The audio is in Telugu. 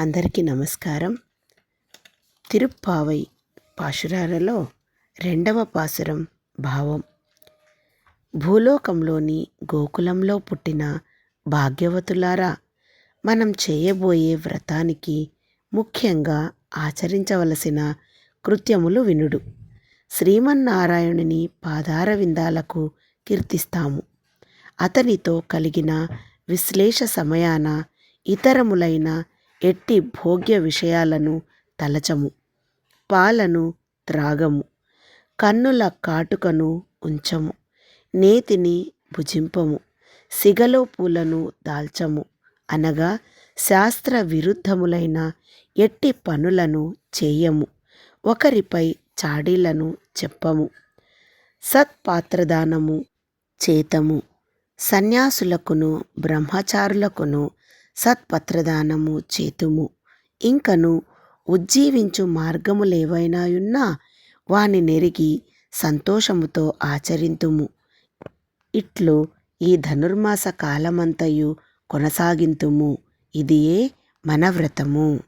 అందరికీ నమస్కారం. తిరుప్పావై పాశురాలలో రెండవ పాసురం భావం. భూలోకంలోని గోకులంలో పుట్టిన భాగ్యవతులారా, మనం చేయబోయే వ్రతానికి ముఖ్యంగా ఆచరించవలసిన కృత్యములు వినుడు. శ్రీమన్నారాయణుని పాదార విందాలకు కీర్తిస్తాము. అతనితో కలిగిన విశ్లేష సమయాన ఇతరములైన ఎట్టి భోగ్య విషయాలను తలచము. పాలను త్రాగము, కన్నుల కాటుకను ఉంచము, నేతిని భుజింపము, సిగలో పూలను దాల్చము. అనగా శాస్త్ర విరుద్ధములైన ఎట్టి పనులను చేయము, ఒకరిపై చాడీలను చెప్పము, సత్పాత్రదానము చేతము. సన్యాసులకును బ్రహ్మచారులకును సత్పత్రదానము చేతుము. ఇంకను ఉజ్జీవించు మార్గములేవైనాయున్నా వాని నెరిగి సంతోషముతో ఆచరింతుము. ఇట్లు ఈ ధనుర్మాస కాలమంతయు కొనసాగింతుము. ఇదియే మన వ్రతము.